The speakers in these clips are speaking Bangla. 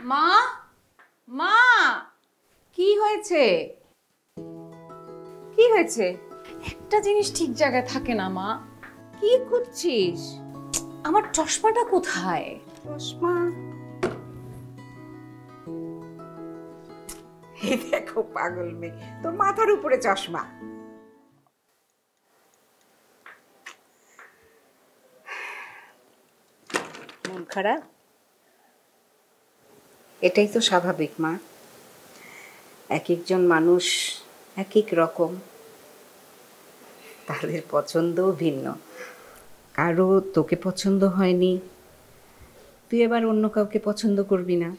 মা, মা, কি হয়েছে? কি হয়েছে? একটা জিনিস ঠিক জায়গায় থাকে না মা। কি করছিস? আমার চশমাটা কোথায়? চশমা এই দেখো পাগল মেয়ে, তোর মাথার উপরে চশমা। মন খারাপ? এটাই তো স্বাভাবিক মা। এক একজন মানুষ এক এক রকম, তাদের পছন্দও ভিন্ন। কারো তোকে পছন্দ হয়নি, তুই এবার অন্য কাউকে পছন্দ করবি না।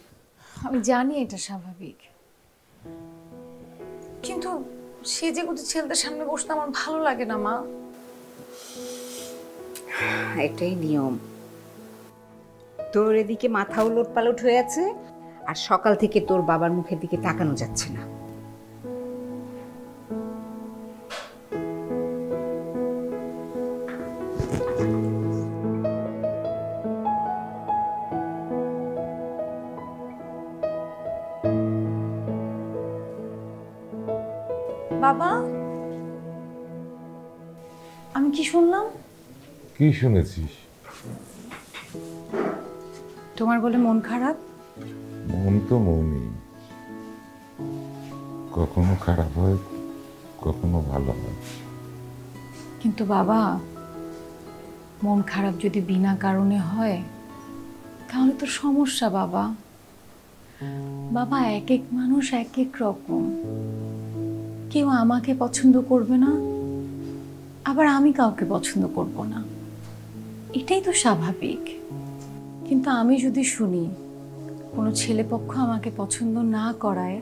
আমি জানি এটা স্বাভাবিক, কিন্তু সেজে গুজে ছেলেদের সামনে বসতে আমার ভালো লাগে না মা। এটাই নিয়ম। তোর এদিকে মাথা উলট পালট হয়ে আছে, আর সকাল থেকে তোর বাবার মুখের দিকে তাকানো যাচ্ছে না। বাবা, আমি কি শুনলাম? কি শুনেছিস? তোমার বলে মন খারাপ? মন তো মনই, কখনো খারাপ হয়, কখনো ভালো হয়। কিন্তু বাবা, মন খারাপ যদি বিনা কারণে হয় তাহলে তো সমস্যা বাবা। বাবা, এক এক মানুষ এক এক রকম। কেউ আমাকে পছন্দ করবে না, আবার আমি কাউকে পছন্দ করব না, এটাই তো স্বাভাবিক। কিন্তু আমি যদি শুনি কোনো ছেলেপক্ষ আমাকে পছন্দ না করায়,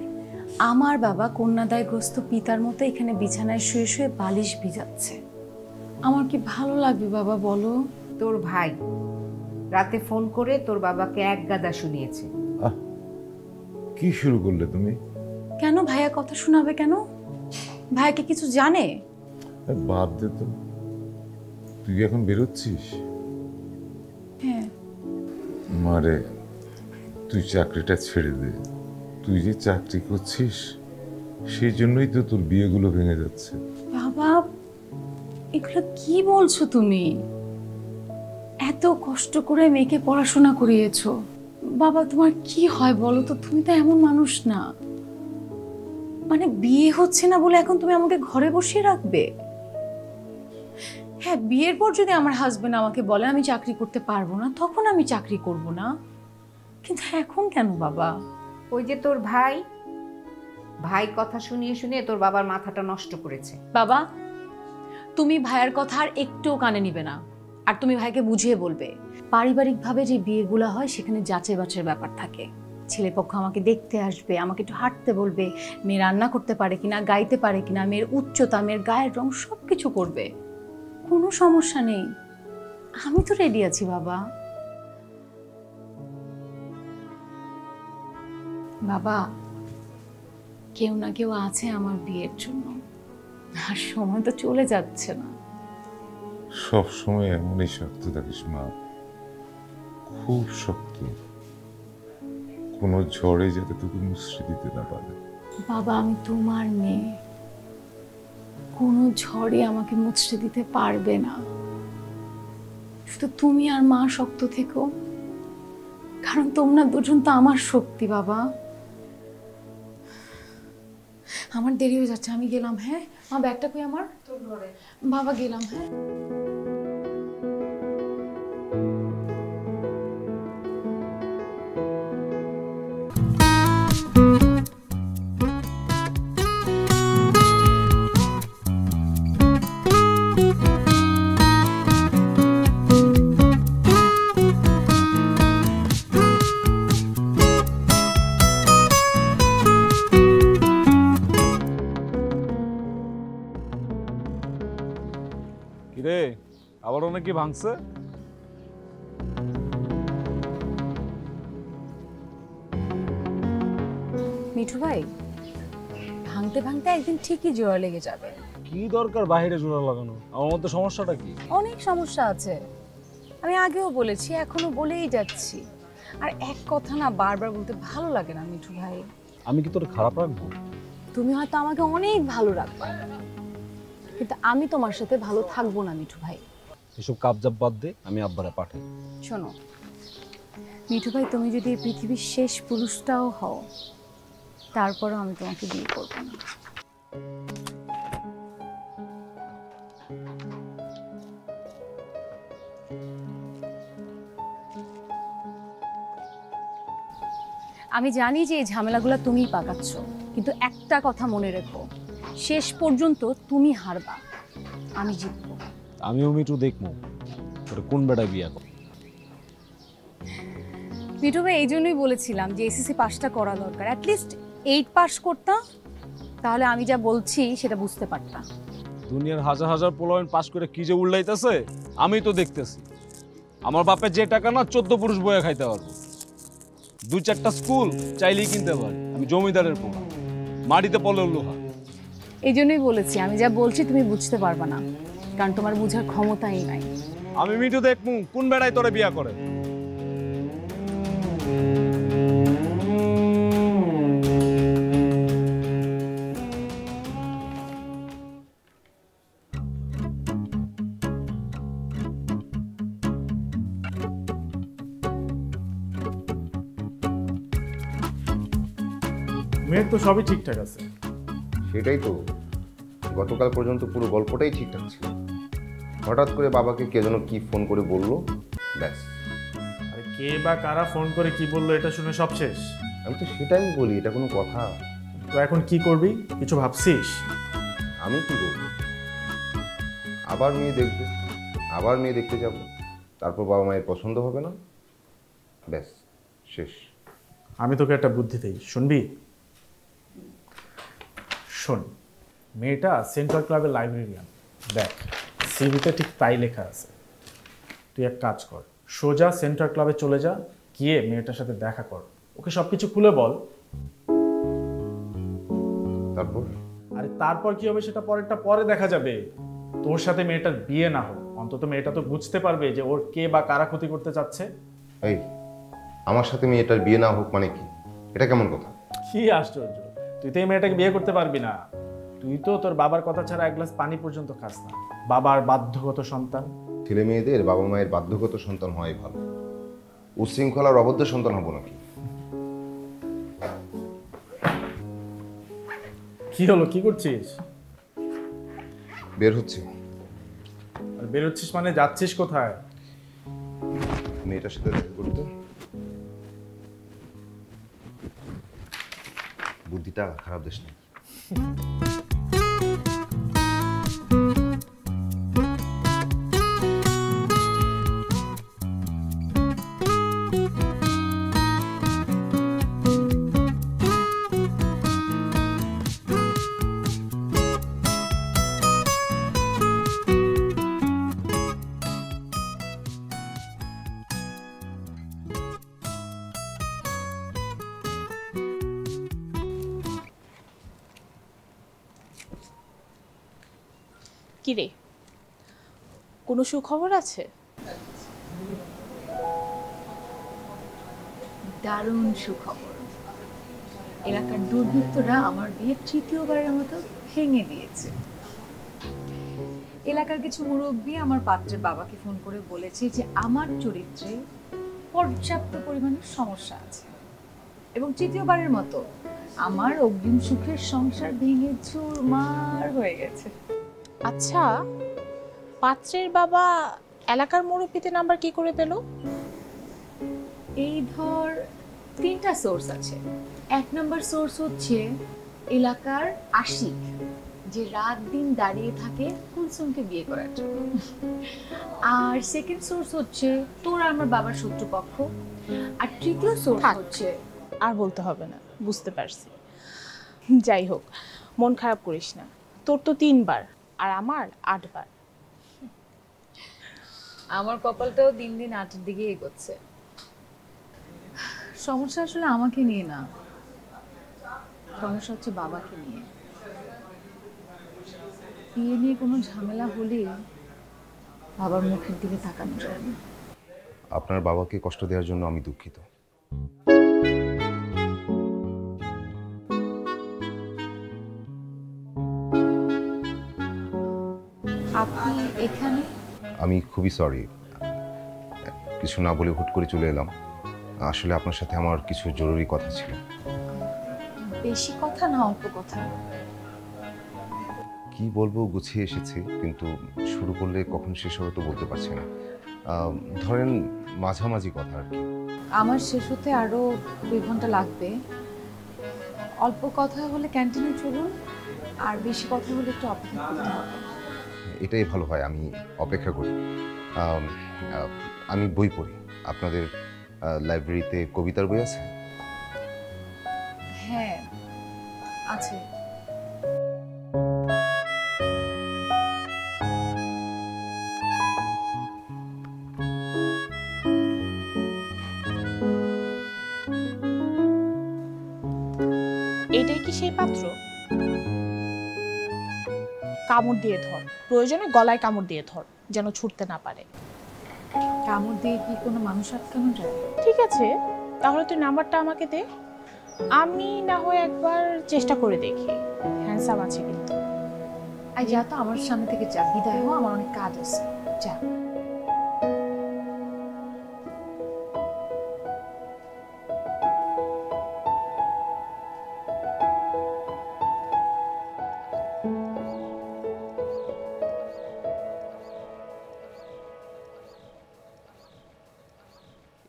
আমার বাবা কন্যাদায়গ্রস্ত পিতার মতো এখানে বিছানায় শুয়ে শুয়ে বালিশ ভিজাচ্ছে, আমার কি ভালো লাগবে বাবা বলো? তোর ভাই রাতে ফোন করে তোর বাবাকে এক গাদা শুনিয়েছে। কি শুরু করলে তুমি? কেন ভাইয়া কথা শোনাবে কেন? ভাইয়াকে কিছু জানে? বাদ দে তো, তুই এখন বেরোচ্ছিস? হ্যাঁ। মারে, তুই চাকরিটা ছেড়ে দে। তুই যে চাকরি করছিস সেই জন্যই তো তোর বিয়েগুলো ভেঙে যাচ্ছে। বাবা, এগুলো কি বলছো তুমি? এত কষ্ট করে মেয়েকে পড়াশোনা করিয়েছো, বাবা তোমার কি হয় বলো তো? তুমি তো এমন মানুষ না। মানে বিয়ে হচ্ছে না বলে এখন তুমি আমাকে ঘরে বসিয়ে রাখবে? হ্যাঁ, বিয়ের পর যদি আমার হাজবেন্ড আমাকে বলে আমি চাকরি করতে পারবো না, তখন আমি চাকরি করব না, কিন্তু এখন কেন বাবা? ওই যে তোর ভাই, ভাই কথা শুনিয়ে শুনিয়ে তোর বাবার মাথাটা নষ্ট করেছে। বাবা, তুমি ভাইয়ের কথা আর একটুও কানে নিবে না, আর তুমি ভাইকে বুঝিয়ে বলবে পারিবারিকভাবে যে বিয়েগুলো হয় সেখানে যাচাই বাছাইয়ের ব্যাপার থাকে। ছেলেপক্ষ আমাকে দেখতে আসবে, আমাকে একটু হাঁটতে বলবে, মেয়ে রান্না করতে পারে কিনা, গাইতে পারে কিনা, মেয়ের উচ্চতা, মেয়ের গায়ের রং সবকিছু করবে। কোনো সমস্যা নেই, আমি তো রেডি আছি বাবা। বাবা, কেউ না কেউ আছে আমার বিয়ের জন্য, আর সময় তো চলে যাচ্ছে না। সব সময় এমনই শক্ত থাকিস মা, খুব শক্ত। কোনো ঝড়ে যাতে তোকে মুচড়ে দিতে না পারে। বাবা, আমি তোমার মেয়ে, কোনো ঝড়ে আমাকে মুচড়ে দিতে পারবে না। শুধু তুমি আর মা শক্ত থেকো, কারণ তোমরা দুজন তো আমার শক্তি। বাবা, আমার দেরি হয়ে যাচ্ছে, আমি গেলাম। হ্যাঁ মা, ব্যাগটা কই আমার? তোর ঘরে। বাবা, গেলাম। হ্যাঁ। কিরে, আবারও নাকি ভাঙছে? মিঠু ভাই, ভাঙতে ভাঙতে একদিন ঠিকই জোড়া লেগে যাবে। কি দরকার বাইরে জোড়া লাগানো? আমার মধ্যে সমস্যাটা কি? অনেক সমস্যা আছে, আমি আগেও বলেছি, এখনো বলেই যাচ্ছি। আর এক কথা না বারবার বলতে ভালো লাগে না মিঠু ভাই। আমি কি তোর খারাপ রাখবো? তুমি হয়তো আমাকে অনেক ভালো রাখবা, কিন্তু আমি তোমার সাথে ভালো থাকবো না মিঠু ভাই। এসব কাবজাব বাদ দে, আমি আব্বারে পাঠাই। শোনো মিঠু ভাই, তুমি যদি এই পৃথিবীর শেষ পুরুষটাও হও, তারপরও আমি তোমাকে বিয়ে করবো না। আমি জানি যে এই ঝামেলাগুলো তুমিই পাকাচ্ছ, কিন্তু একটা কথা মনে রেখো, শেষ পর্যন্ত তুমি হারবা, আমি জিতবো। আমিও মিঠু দেখবো তোর কোন বেটায় বিয়া কর। মিঠু ভাই, এই জন্যই বলেছিলাম যে এসএসসি পাসটা করা দরকার, অ্যাটলিস্ট 8 পাস করতাম, তাহলে আমি যা বলছি সেটা বুঝতে পারতাম। দুনিয়ার হাজার হাজার পোলাওয়েন পাস করে কি যে উল্লাইতেছে আমি তো দেখতেছি। আমার বাপের যে টাকা না 14 পুরুষ বয়ে খাইতে পারবো। 2-4টা স্কুল চাইলেই কিনতে পারি। আমি জমিদারের পোলা, মাটিতে পলে লোহা। এই জন্যই বলেছি আমি যা বলছি তুমি বুঝতে পারবা না, কারণ তোমার বুঝার ক্ষমতাই নাই। আমি মিঠু দেখমু কোন বেড়ায় তোরে বিয়া করে। মেয়ের তো সবই ঠিকঠাক আছে। সেটাই তো, গতকাল পর্যন্ত পুরো গল্পটাই ঠিকঠাক ছিল। হঠাৎ করে বাবাকে কে যেন কি ফোন করে বললো, ব্যাস। আরে কে বা কারা ফোন করে কি বললো এটা শুনে সব শেষ। আমি তো সেটাই বলি, এটা কোনো কথা? তো এখন কি করবি, কিছু ভাবছিস? আমি কি করবো? আবার মেয়ে দেখবে, আবার মেয়ে দেখতে যাব, তারপর বাবা মায়ের পছন্দ হবে না, ব্যাস শেষ। আমি তোকে একটা বুদ্ধি দেই, শুনবি? শোন, মেয়েটা সেন্ট্রাল ক্লাবের লাইব্রেরিয়ান, দেখ সিভিতে ঠিক তাই লেখা আছে। তুই এক কাজ কর, সোজা সেন্ট্রাল ক্লাবে চলে যা, গিয়ে মেয়েটার সাথে দেখা কর, ওকে সব কিছু খুলে বল। তারপর? আরে তারপর কি হবে সেটা পরেরটা পরে দেখা যাবে। তোর সাথে মেয়েটার বিয়ে না হোক, অন্তত মেয়েটা তো বুঝতে পারবে যে ওর কে বা কারা ক্ষতি করতে চাচ্ছে। এই, আমার সাথে মেয়েটার বিয়ে না হোক মানে কি? এটা কেমন কথা? কি আশ্চর্য, তুই তো এই মেয়েটাকে বিয়ে করতে পারবি না। তুই তো তোর বাবার কথা ছাড়া এক গ্লাস পানি পর্যন্ত খাস না, বাবার বাধ্যগত সন্তান। ছেলে মেয়েদের বাবা মায়ের বাধ্যগত সন্তান হওয়াই ভালো, উচ্ছৃঙ্খলার অবদ্ধ সন্তান হবো নাকি? কি হলো, কি করছিস? বের হচ্ছে। আর বেরোচ্ছিস মানে যাচ্ছিস কোথায়? মেয়েটার সাথে দেখা করতে। বুদ্ধিটা খারাপ দেশ নেই। কিরে, কোনো সুখবর আছে? দারুণ সুখবর, এলাকার দুর্বৃত্তরা আমার বিয়ে তৃতীয়বারের মতো ভেঙে দিয়েছে। এলাকার কিছু মুরব্বী আমার পাত্রের বাবাকে ফোন করে বলেছে যে আমার চরিত্রে পর্যাপ্ত পরিমাণে সমস্যা আছে, এবং তৃতীয়বারের মতো আমার অগ্রিম সুখের সংসার ভেঙে চুরমার হয়ে গেছে। আচ্ছা, পাত্রের বাবা এলাকার মুরব্বীদের নাম্বার কি করে পেল? এই ধর 3টা সোর্স আছে। 1 নম্বর সোর্স হচ্ছে এলাকার আশিক, যে রাত দিন দাঁড়িয়ে থাকে কুলসুমকে বিয়ে করার জন্য। আর সেকেন্ড সোর্স হচ্ছে তোর আমার বাবার শত্রুপক্ষ। আর তৃতীয় সোর্স থাক। হচ্ছে, আর বলতে হবে না, বুঝতে পারছি। যাই হোক, মন খারাপ করিস না, তোর তো 3 বার আর আমার 8 বার। আমার কপালটাও দিন দিন 8-এর দিকে এগোচ্ছে। সমস্যা আসলে আমাকে নিয়ে না, সমস্যা হচ্ছে বাবাকে নিয়ে। বিয়ে নিয়ে কোনো ঝামেলা হলে বাবার মুখের দিকে তাকানো যায় না। আপনার বাবাকে কষ্ট দেওয়ার জন্য আমি দুঃখিত। এখানে? আমি খুবই সরি, কিছু না বলে হুট করে চলে এলাম। আসলে আপনার সাথে আমার কিছু জরুরি কথা ছিল। বেশি কথা না অল্প কথা? কি বলবো, গুছিয়ে এসেছি, কিন্তু শুরু করলে কখন শেষ হবে তো বলতে পারছি না। ধরেন মাঝামাঝি কথা আর কি। আমার শেষ হতে আরো 2 ঘন্টা লাগবে। অল্প কথা হলে ক্যান্টিনে চলুন, আর বেশি কথা হলে একটু অপেক্ষা করতে হবে। এটাই ভালো হয়, আমি অপেক্ষা করি। আমি বই পড়ি। আপনাদের লাইব্রেরিতে কবিতার বই আছে? হ্যাঁ আছে। এটাই কি সেই পাত্র? কামড় দিয়ে ধর, প্রয়োজনে গলায় কামড় দিয়ে ধর, যেন ছুটতে না পারে। কামড় দিয়ে কি কোনো মানুষ আটকানো যায়? ঠিক আছে, তাহলে তুই নাম্বারটা আমাকে দে, আমি না হয় একবার চেষ্টা করে দেখি। হ্যান্ডসাম আছে কিন্তু। আই যা তো, আমার সামনে থেকে যা, বিদায় হো, আমার অনেক কাজ আছে, যা।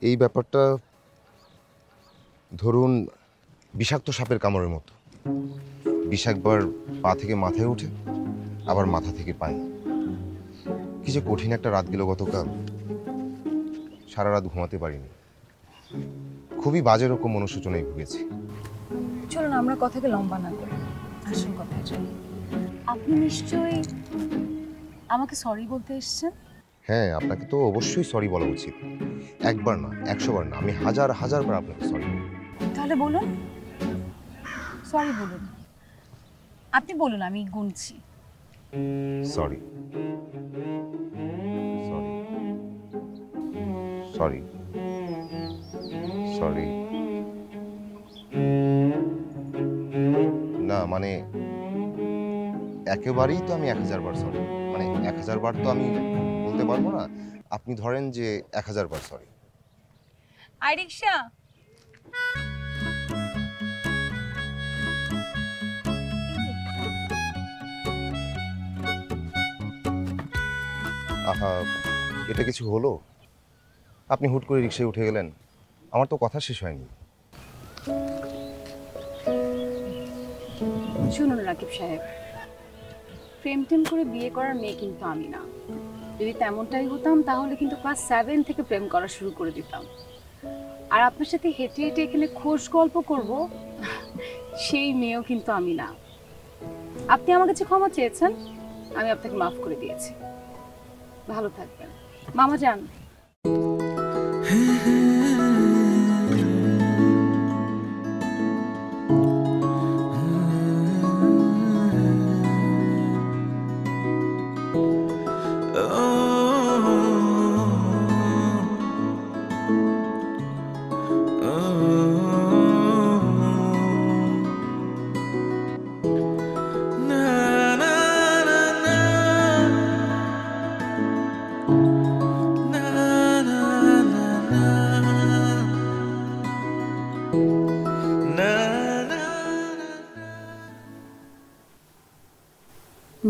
এই ব্যাপারটা ধরুন বিষাক্ত সাপের কামড়ের মতো। বিষ একবার পা থেকে মাথায় ওঠে, আবার মাথা থেকে পায়ে। কি যে কঠিন একটা রাত গেল গতকাল, সারা রাত ঘুমাতে পারিনি। খুবই বাজে রকম মনুষ্যচনায় ভুগেছি। চলুন আমরা কথাকে লম্বা না করি, আসল কথায় যাই। আপনি নিশ্চয়ই আমাকে সরি বলতে এসেছেন? হ্যাঁ, আপনাকে তো অবশ্যই সরি বলা উচিত। একবার না, 100 বার না, আমি হাজার হাজার বার আপনাকে সরি বলব। তাহলে বলুন, সরি বলুন। আপনি বলুন, আমি গুনছি। Sorry, sorry, sorry, sorry. না মানে একেবারেই তো আমি 1000 বার সরি, মানে 1000 বার তো আমি বলতে পারবো না। আপনি ধরেন যে 1000 বার সরি। আই রিকশা। আহা, এটা কিছু হলো? আপনি হুট করে রিকশায় উঠে গেলেন, আমার তো কথা শেষ হয়নি। শুনুন রাকিব সাহেব, প্রেম টেম করে বিয়ে করার মেয়ে কিন্তু আমি না। যদি তেমনটাই হতাম তাহলে কিন্তু ক্লাস 7 থেকে প্রেম করা শুরু করে দিতাম। আর আপনার সাথে হেঁটে হেঁটে এখানে খোশ গল্প করব, সেই মেয়েও কিন্তু আমি না। আপনি আমার কাছে ক্ষমা চেয়েছেন, আমি আপনাকে মাফ করে দিয়েছি। ভালো থাকবেন মামা যান।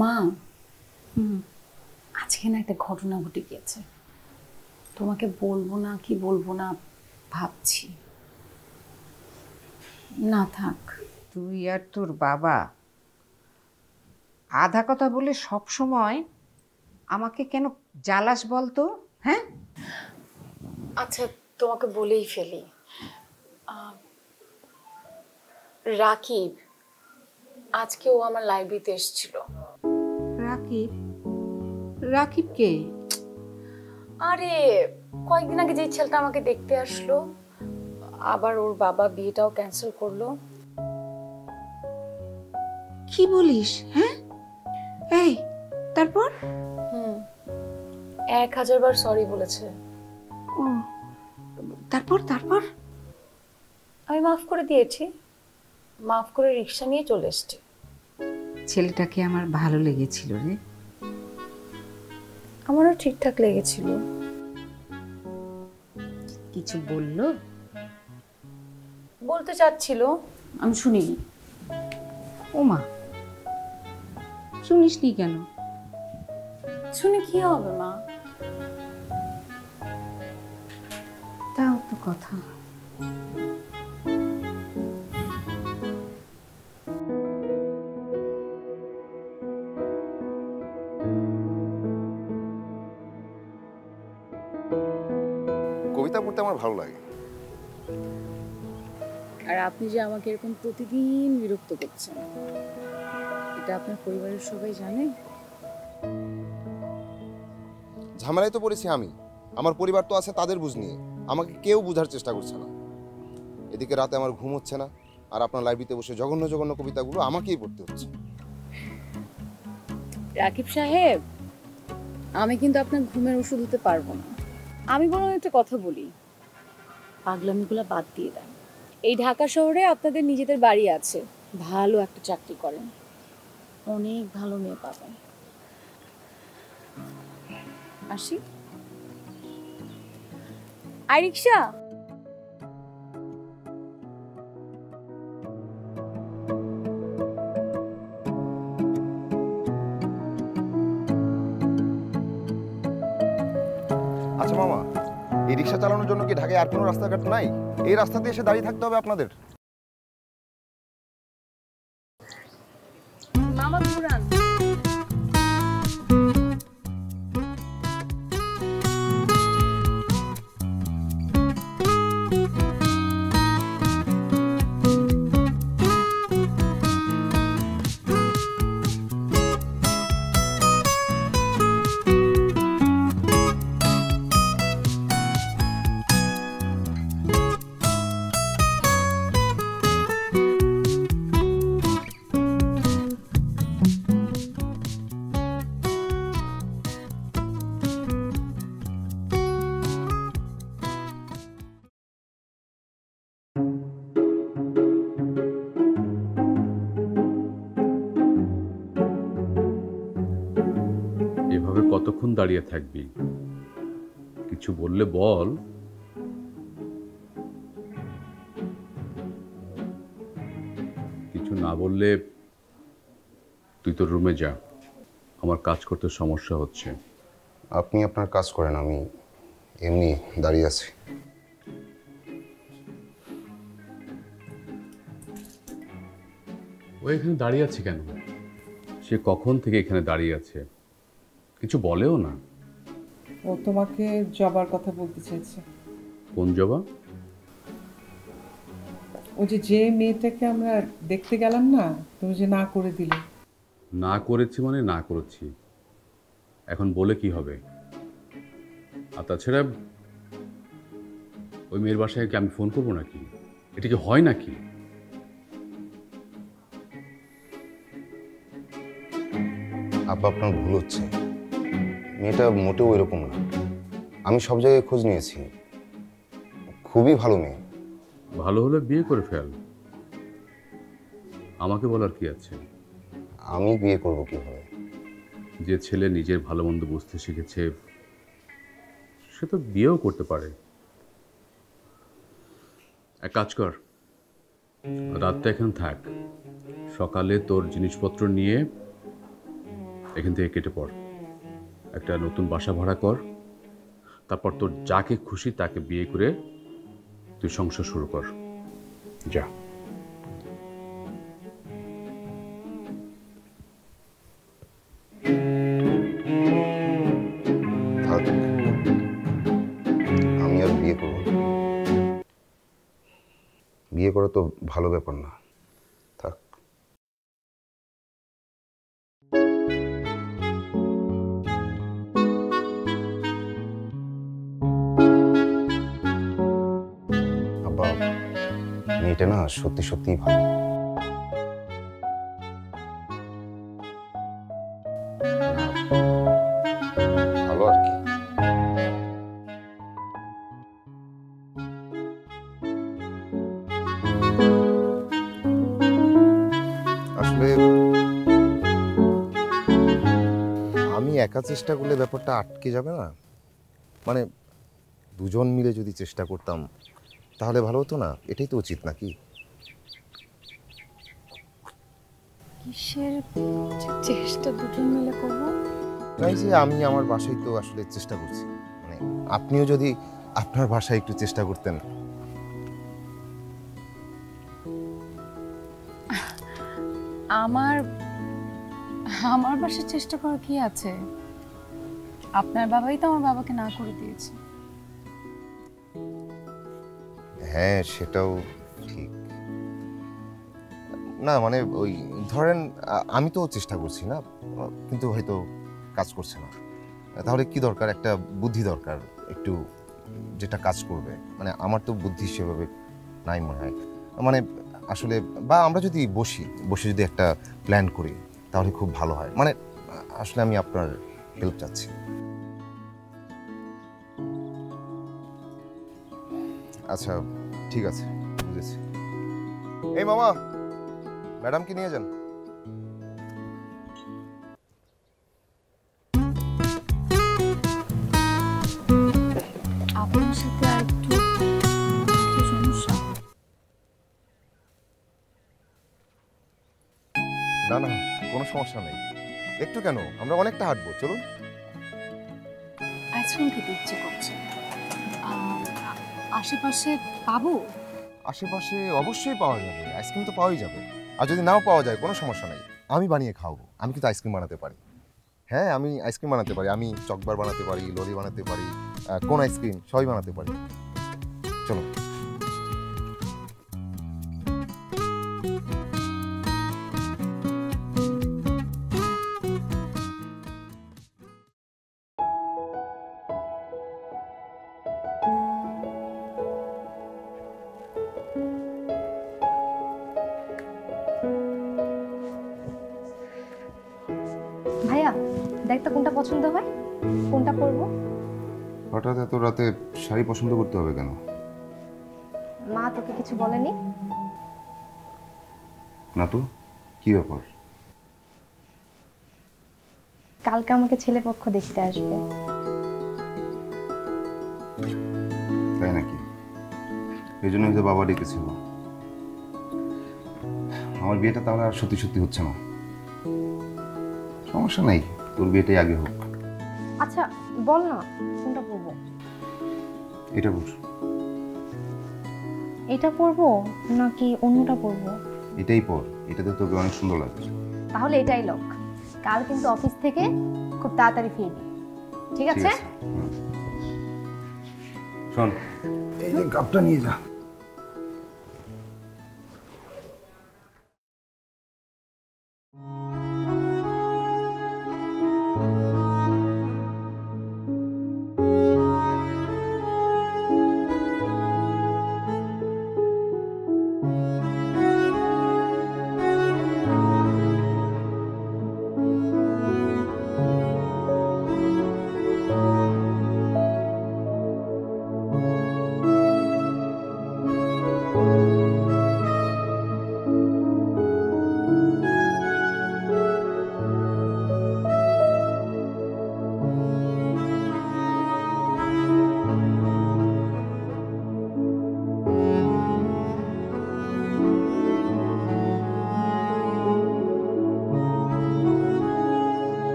মা, আজকে না একটা ঘটনা ঘটে গিয়েছে। তোমাকে বলবো না কি বলবো না ভাবছি। না থাক। তুই আর তোর বাবা আধা কথা বলে সব সময় আমাকে কেন জ্বালাস বলতো? হ্যাঁ, আচ্ছা তোমাকে বলেই ফেলি, রাকিব আজকে ও আমার লাইব্রেরিতে এসেছিল। রাকিব? রাকিব কে? আরে কয়েকদিন আগে যে ছেলেটা আমাকে দেখতে আসলো, আবার ওর বাবা বিয়েটাও ক্যান্সেল করলো। কি বলিস? হ্যাঁ, এই তারপর? 1000 বার সরি বলেছে। ও, তারপর? তারপর আমি মাফ করে দিয়েছি, মাফ করে রিক্সা নিয়ে চলে এসেছি। ছেলেটাকে আমার ভালো লেগেছিল রে। আমারও ঠিকঠাক লেগেছিল। কিছু বললো? বলতে চাচ্ছিল, আমি শুনিনি। ওমা, শুনিসনি কেন? শুনে কি হবে মা? তাও তো কথা। কবিতা পড়তে আমার ভালো লাগে। আর আপনি যে আমাকে এরকম প্রতিদিন বিরক্ত করছেন, এটা আপনার পরিবারের সবাই জানে? ঝামেলায় তো পড়েছি আমি, আমার পরিবার তো আছে তাদের বুঝ নিয়ে। আমাকে কেউ বোঝার চেষ্টা করছে না। এদিকে রাতে আমার ঘুম হচ্ছে না, আর আপনার লাইব্রেরিতে বসে জঘন্য জঘন্য কবিতাগুলো আমাকেই পড়তে হচ্ছে। রাকিব সাহেব, আমি কিন্তু আপনার ঘুমের ওষুধ দিতে পারবো না। আমি বরং একটা কথা বলি, পাগলামিগুলো বাদ দিয়ে দেন। এই ঢাকা শহরে আপনাদের নিজেদের বাড়ি আছে, ভালো একটা চাকরি করেন, অনেক ভালো মেয়ে পাবেন। আসি। আই রিক্সা। আচ্ছা মামা, এই রিক্সা চালানোর জন্য কি ঢাকায় আর কোনো রাস্তাঘাট নাই? এই রাস্তাতে এসে দাঁড়িয়ে থাকতে হবে আপনাদের? মামা ঘুরান। এভাবে কতক্ষণ দাঁড়িয়ে থাকবি? কিছু বললে বল। কিছু না বললে তুই তোর রুমে যা, আমার কাজ করতে সমস্যা হচ্ছে। আপনি আপনার কাজ করেন, আমি এমনি দাঁড়িয়ে আছি। ও এখানে দাঁড়িয়ে আছে কেন? সে কখন থেকে এখানে দাঁড়িয়ে আছে, কিছু বলেও না। ও তোমাকে জবার কথা বলতে চেয়েছে। কোন জবা? ও যে মেয়েটাকে আমরা দেখতে গেলাম না, তুমি যে না করে দিলে। না করেছি মানে না করেছি, এখন বলে কি হবে? আর তাছাড়া ওই মেয়ের বাসায় কি আমি ফোন করবো নাকি? এটা কি হয় নাকি? আপা, আপনার ভুল হচ্ছে। মেয়েটা মোটেও এরকম না। আমি সব জায়গায় খোঁজ নিয়েছি, খুবই ভালো মেয়ে। ভালো হলে বিয়ে করে ফেল, আমাকে বলার কি আছে? আমি বিয়ে করব কিভাবে? যে ছেলে নিজের ভালো মন্দ বুঝতে শিখেছে সে তো বিয়েও করতে পারে। এক কাজ কর, রাতটা এখানে থাক, সকালে তোর জিনিসপত্র নিয়ে এখান থেকে কেটে পড়। একটা নতুন বাসা ভাড়া কর, তারপর তোর যাকে খুশি তাকে বিয়ে করে তুই সংসার শুরু কর। যা। থাক, আমি আর বিয়ে করব না। বিয়ে করা তো ভালো ব্যাপার না, থাক। আব্বা, মেয়েটা না সত্যি সত্যিই ভালো। ভালো আর কি। আসলে আমি একা চেষ্টা করলে ব্যাপারটা আটকে যাবে না? মানে দুজন মিলে যদি চেষ্টা করতাম তাহলে ভালো হতো না? এটাই তো উচিত নাকি? কিসের চেষ্টা দুজন মিলে করবো? এই যে আমি আমার বাসায় তো আসলে চেষ্টা করছি, মানে আপনিও যদি আপনার ভাষায় একটু চেষ্টা করতেন। আমার আমার বাসার চেষ্টা করার কি আছে? আপনার বাবাই তো আমার বাবাকে না করে দিয়েছে। হ্যাঁ, সেটাও ঠিক। না মানে ওই ধরেন আমি তো চেষ্টা করছি না, কিন্তু হয়তো কাজ করছে না। তাহলে কি দরকার? একটা বুদ্ধি দরকার, একটু যেটা কাজ করবে। মানে আমার তো বুদ্ধি সেভাবে নাই মনে হয়। মানে আসলে বা আমরা যদি বসে যদি একটা প্ল্যান করি তাহলে খুব ভালো হয়। মানে আসলে আমি আপনার হেল্প চাচ্ছি। আচ্ছা ঠিক আছে, বুঝেছি। এই মামা, ম্যাডামকে নিয়ে যান। আপনার সাথে আর একটু কি সমস্যা? না না, কোনো সমস্যা নেই। একটু কেন, আমরা অনেকটা হাঁটবো, চলুন। আইসক্রিম খেতে ইচ্ছে করছে। আশেপাশে পাবো? আশেপাশে অবশ্যই পাওয়া যাবে, আইসক্রিম তো পাওয়াই যাবে। আর যদি নাও পাওয়া যায় কোনো সমস্যা নেই, আমি বানিয়ে খাওয়াবো। আমি কিন্তু আইসক্রিম বানাতে পারি। হ্যাঁ, আমি আইসক্রিম বানাতে পারি। আমি চকবার বানাতে পারি, লরি বানাতে পারি, কোন আইসক্রিম সবই বানাতে পারি। চলো। ভাইয়া দেখ তো কোনটা পছন্দ হয়, কোনটা পরবো? হঠাৎ এত রাতে শাড়ি পছন্দ করতে হবে কেন? মা তোকে কিছু বলেনি? না তো, কি ব্যাপার? কালকে আমাকে ছেলে পক্ষ দেখতে আসবে। তাই নাকি? এই জন্যই তো বাবা ডেকেছিল। আমার বিয়েটা তাহলে আর সত্যি সত্যি হচ্ছে না। সমস্যা নাই, তোর বিয়েটাই আগে হোক। আচ্ছা বল না কোনটা পরবো? এটা বল। এটা পরবো নাকি অন্যটা পরবো? এটাই পর, এটাতে তোকে অনেক সুন্দর লাগছে। তাহলে এটাই লক। কাল কিন্তু অফিস থেকে খুব তাড়াতাড়ি ফিরবি, ঠিক আছে? শোন, এই যে কাপটা নিয়ে যা।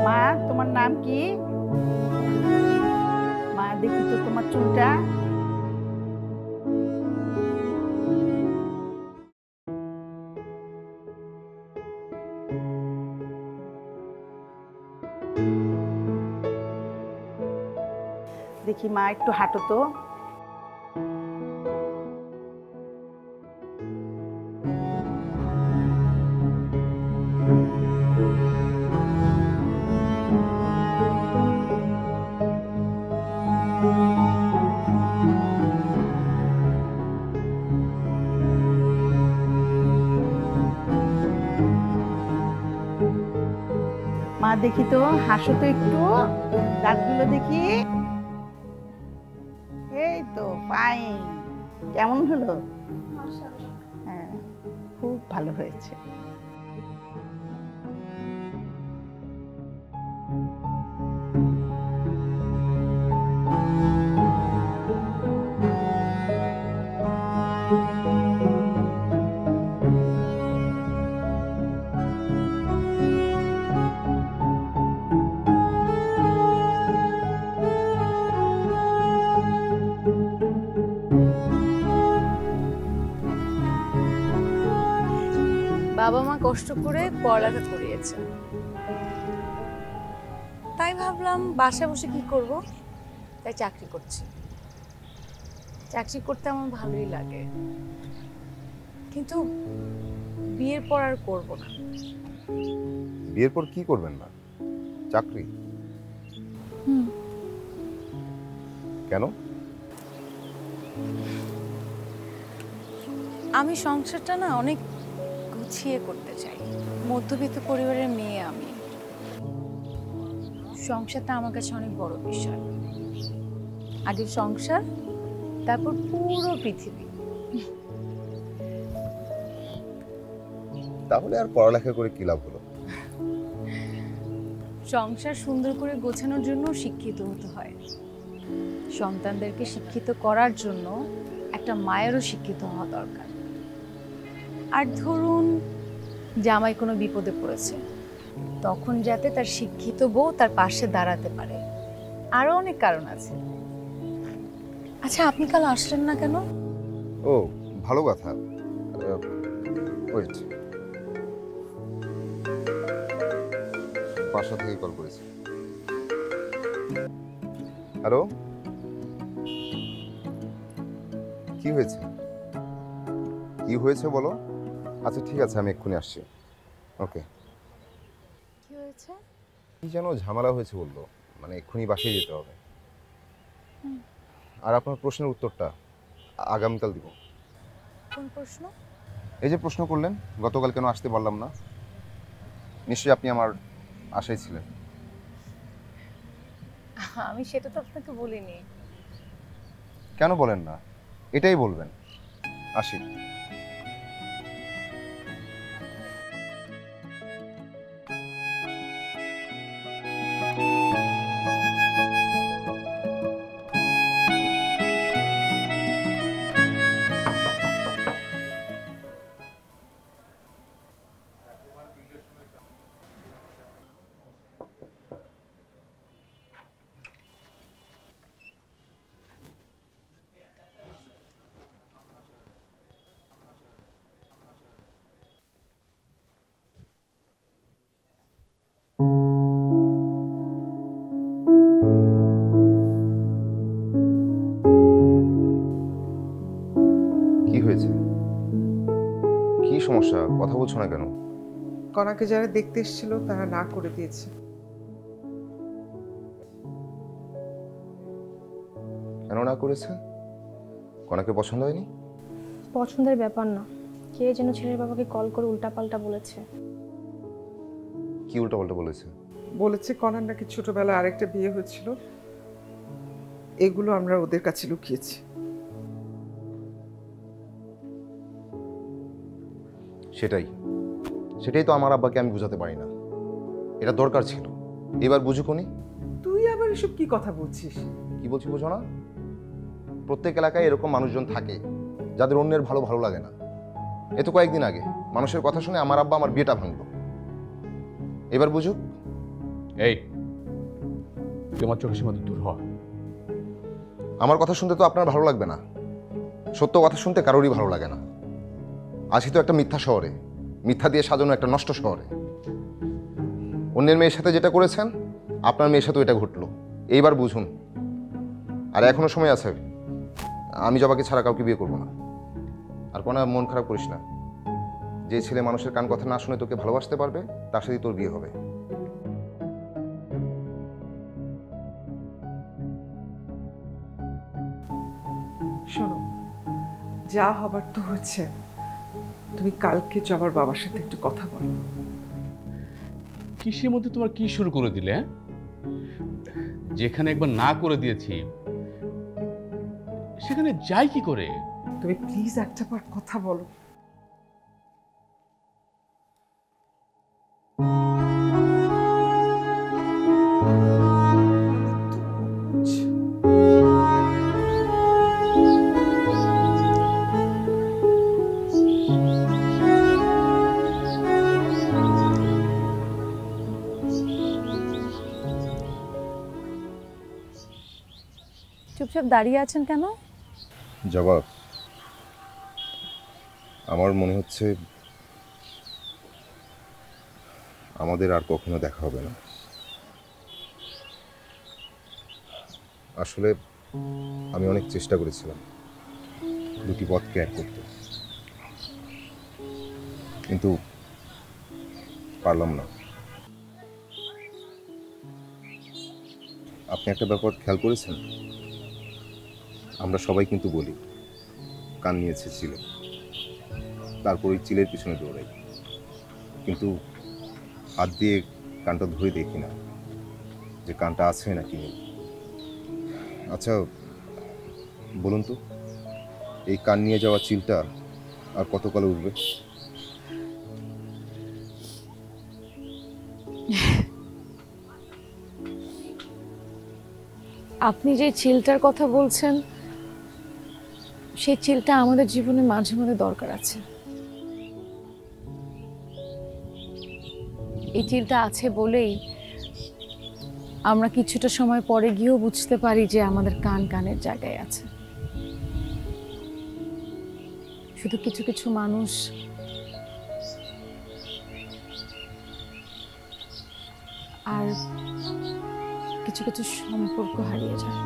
মা, তোমার নাম কি? মা দেখি তো তোমার চুলটা। দেখি মা, একটু হাঁটো তো। মা দেখি তো, হাসো তো একটু, দাঁতগুলো দেখি। এই তো ফাইন। কেমন হলো? হ্যাঁ, খুব ভালো হয়েছে। বাবা মা কষ্ট করে পড়ালেখা করিয়েছে, তাই ভাবলাম বাসায় বসে কি করব, তাই চাকরি করছি। চাকরি করতে আমার ভালোই লাগে, কিন্তু বিয়ের পর আর করব না। বিয়ের পর কি করবেন না? চাকরি? কেন? আমি সংসারটা না অনেক গুছিয়ে করতে চাই। মধ্যবিত্ত পরিবারের মেয়ে আমি, সংসারটা আমার কাছে অনেক বড় বিষয়। আগে সংসার, তারপর পুরো পৃথিবী। তাহলে আর পড়ালেখা করে কি লাভ হলো? সংসার সুন্দর করে গোছানোর জন্য শিক্ষিত হতে হয়। সন্তানদেরকে শিক্ষিত করার জন্য একটা মায়েরও শিক্ষিত হওয়া দরকার। আর ধরুন জামাই কোনো বিপদে পড়েছে, তখন যাতে তার শিক্ষিত বউ তার পাশে দাঁড়াতে পারে। আরো অনেক কারণ আছে। আচ্ছা, আপনি কাল আসলেন না কেন? ও, ভালো কথা। ওয়েট, বাসা থেকে কল করেছি। হ্যালো, কি হয়েছে? কি হয়েছে বলো। আচ্ছা ঠিক আছে, আমি এক্ষুনি আসছি। ওকে। কি হয়েছে? কি যেন ঝামেলা হয়েছে বললো, মানে এক্ষুনি বাসায় যেতে হবে। আর আপনার প্রশ্নের উত্তরটা আগামীকাল দিব। কোন প্রশ্ন? এই যে প্রশ্ন করলেন গতকাল কেন আসতে পারলাম না, নিশ্চয়ই আপনি আমার আশায় ছিলেন। আমি সেটা তো আপনাকে বলিনি। কেন বলেন না? এটাই বলবেন। আসি। কি হয়েছে? কি সমস্যা? কথা বলছো না কেন? কনাকে যারা দেখতে এসেছিল তারা না করে দিয়েছে। কেন না করেছে? কনাকে পছন্দ হয়নি? পছন্দের ব্যাপার না, কে যেন ছেলের বাবাকে কল করে উল্টাপাল্টা বলেছে। কি উল্টাপাল্টা বলেছে? বলেছে কনার নাকি ছোটবেলায় আরেকটা বিয়ে হয়েছিল, এগুলো আমরা ওদের কাছে লুকিয়েছি। সেটাই সেটাই তো আমার আব্বাকে আমি বুঝাতে পারি না। এটা দরকার ছিল, এবার বুঝুকনি। তুই আবার এসব কি কথা বলছিস? কি বলছি বুঝো না? প্রত্যেক এলাকায় এরকম মানুষজন থাকে যাদের অন্যের ভালো ভালো লাগে না। এ তো কয়েকদিন আগে মানুষের কথা শুনে আমার আব্বা আমার বিয়েটা ভাঙলো। এবার বুঝুক। এই, তোমার চোখের সীমা দূর হ। আমার কথা শুনতে তো আপনার ভালো লাগবে না, সত্য কথা শুনতে কারোরই ভালো লাগে না। আছি তো একটা মিথ্যা শহরে, মিথ্যা দিয়ে সাজানো একটা নষ্ট শহরে। অন্যের মেয়ের সাথে যেটা করেছেন আপনার মেয়ের সাথেও এটা ঘটলো। এইবার বুঝুন। আর এখনো সময় আছে, আমি জবাকে ছাড়া কাউকে বিয়ে করবো না। আর কোনো মন খারাপ করিস না, যে ছেলে মানুষের কান কথা না শুনে তোকে ভালোবাসতে পারবে তার সাথে তোর বিয়ে হবে। শোনো, যা হবার তো হচ্ছে, তুমি কালকে জবার বাবার সাথে একটু কথা বলো। কিসের মধ্যে তোমার কি শুরু করে দিলে? যেখানে একবার না করে দিয়েছি সেখানে যাই কি করে? তুমি প্লিজ একটা বার কথা বলো। চুপচাপ দাঁড়িয়ে আছেন কেন? জবাব, আমার মনে হচ্ছে আমাদের আর কখনো দেখা হবে না। আসলে আমি অনেক চেষ্টা করেছিলাম দুটি পথকে এক করতে, কিন্তু পারলাম না। আপনি একটা ব্যাপার খেয়াল করেছেন? আমরা সবাই কিন্তু বলি কান নিয়েছে চিলে, তারপর ওই চিলের পিছনে দৌড়াই, কিন্তু হাত দিয়ে কানটা ধরে দেখি না যে কানটা আছে নাকি নেই। আচ্ছা বলুন তো, এই কান নিয়ে যাওয়া চিলটা আর কতকালে উঠবে? আপনি যে চিলটার কথা বলছেন, সেই চিলটা আমাদের জীবনে মাঝে মাঝে দরকার আছে। এই চিলটা আছে বলেই আমরা কিছুটা সময় পরে গিয়েও বুঝতে পারি যে আমাদের কান কানের জায়গায় আছে। শুধু কিছু কিছু মানুষ আর কিছু কিছু সম্পর্ক হারিয়ে যায়।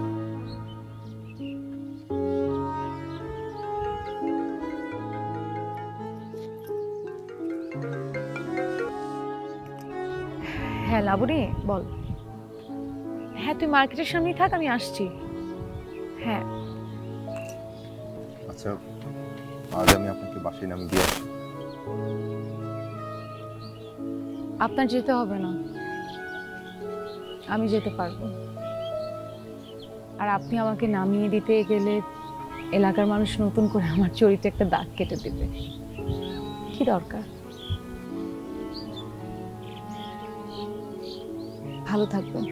হ্যাঁ লাবণী বল। হ্যাঁ তুই মার্কেটের সামনেই থাক, আমি আসছি। হ্যাঁ আচ্ছা, আজ আমি আপনাকে বাসায় নামিয়ে দিয়ে আসি। আপনার যেতে হবে না, আমি যেতে পারবো। আর আপনি আমাকে নামিয়ে দিতে গেলে এলাকার মানুষ নতুন করে আমার চরিত্রে একটা দাগ কেটে দেবে। কি দরকার? ভালো থাকবেন।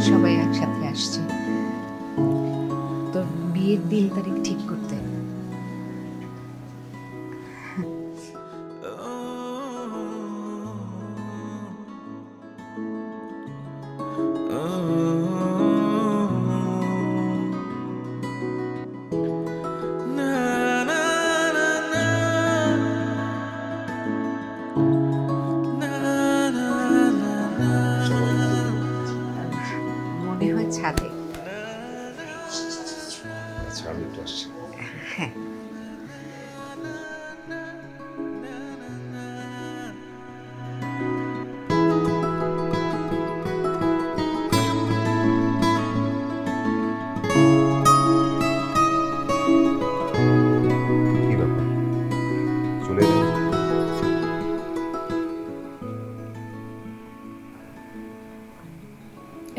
সবাই একসাথে আসছে তোর বিয়ের দিন তারিখ ঠিক করতে। মনে হয় ছাদে। আচ্ছা আমি একটু আসছি। হ্যাঁ কি ব্যাপার, চলে এলেন?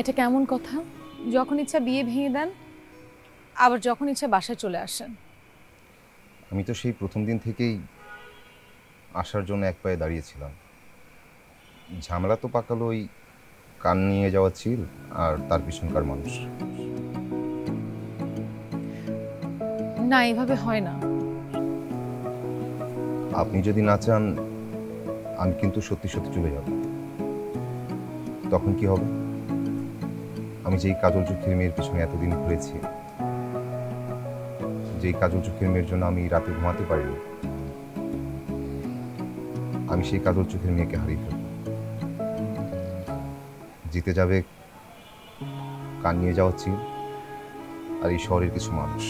এটা কেমন কথা? যখন ইচ্ছা বিয়ে ভেঙে দেন, আবার যখন ইচ্ছা বাসায় চলে আসেন। আমি তো সেই প্রথম দিন থেকেই আসার জন্য এক পায়ে দাঁড়িয়েছিলাম। ঝামেলা তো পাকালো ওই কান নিয়ে যাওয়া চিল আর তার পিছনকার মানুষ। না, এভাবে হয় না। আপনি যদি না চান আমি কিন্তু সত্যি সত্যি চলে যাব। তখন কি হবে? আমি যেই কাজল চোখের মেয়ের পিছনে এতদিন ঘুরেছি, যেই কাজল চোখের মেয়ের জন্য আমি রাতে ঘুমাতে পারিনি, আমি সেই কাজল চোখের মেয়েকে হারিয়ে ফেলব। জিতে যাবে কান নিয়ে যাওয়া চিল আর এই শহরের কিছু মানুষ।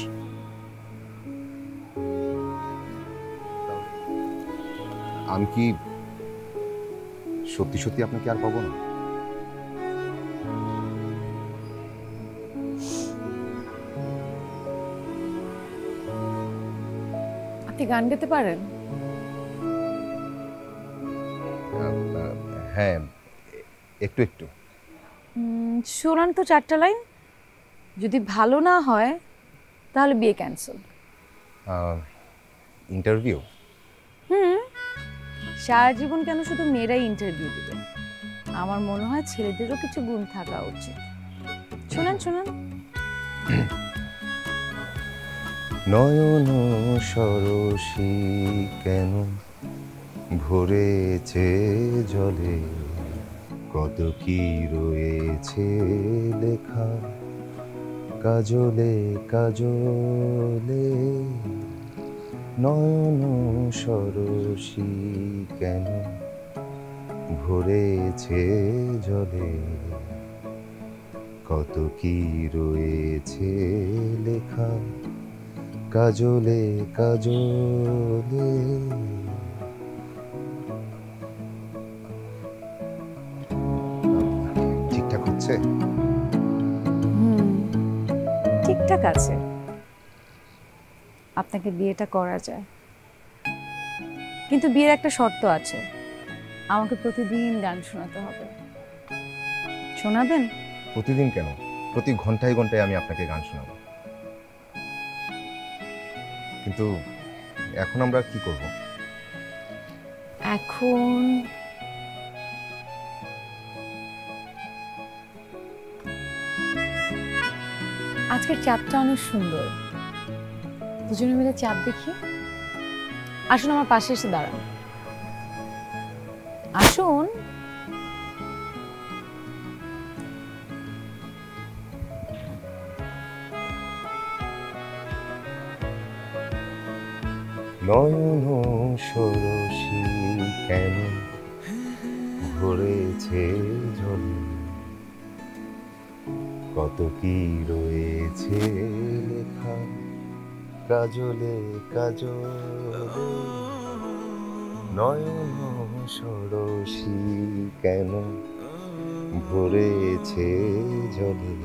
আমি কি সত্যি সত্যি আপনাকে আর পাবো না? আপনি গান গাইতে পারেন? হ্যাঁ, একটু একটু। শোনান তো 4টা লাইন। যদি ভালো না হয় তাহলে বিয়ে ক্যান্সেল। ইন্টারভিউ? সারা জীবন কেন শুধু মেয়েরাই ইন্টারভিউ দিবে? আমার মনে হয় ছেলেদেরও কিছু গুণ থাকা উচিত। শোনান শোনান। নয়ন সরসী কেন ভরেছে জলে, কত কি রয়েছে লেখা কাজলে কাজলে। নয়ন সরসী কেন ভরেছে জলে, কত কি রয়েছে লেখা কাজলে কাজলে। ঠিকঠাক হচ্ছে? ঠিকঠাক আছে। আপনাকে বিয়েটা করা যায়, কিন্তু বিয়ের একটা শর্ত আছে। আমাকে প্রতিদিন গান শোনাতে হবে। শোনাবেন? প্রতিদিন কেন, প্রতি ঘন্টায় ঘন্টায় আমি আপনাকে গান শোনাবো। কিন্তু এখন আমরা কি করব? এখন আজকের চাঁদটা অনেক সুন্দর। দুজনে মিলে চাঁদ দেখি। আসুন আমার পাশে এসে দাঁড়ান। আসুন। নয়ন সরসী কেন ভরেছে জলে, কত কি রয়েছে লেখা কাজলে কাজলে। নয়ন সরসী কেন ভরেছে জলে,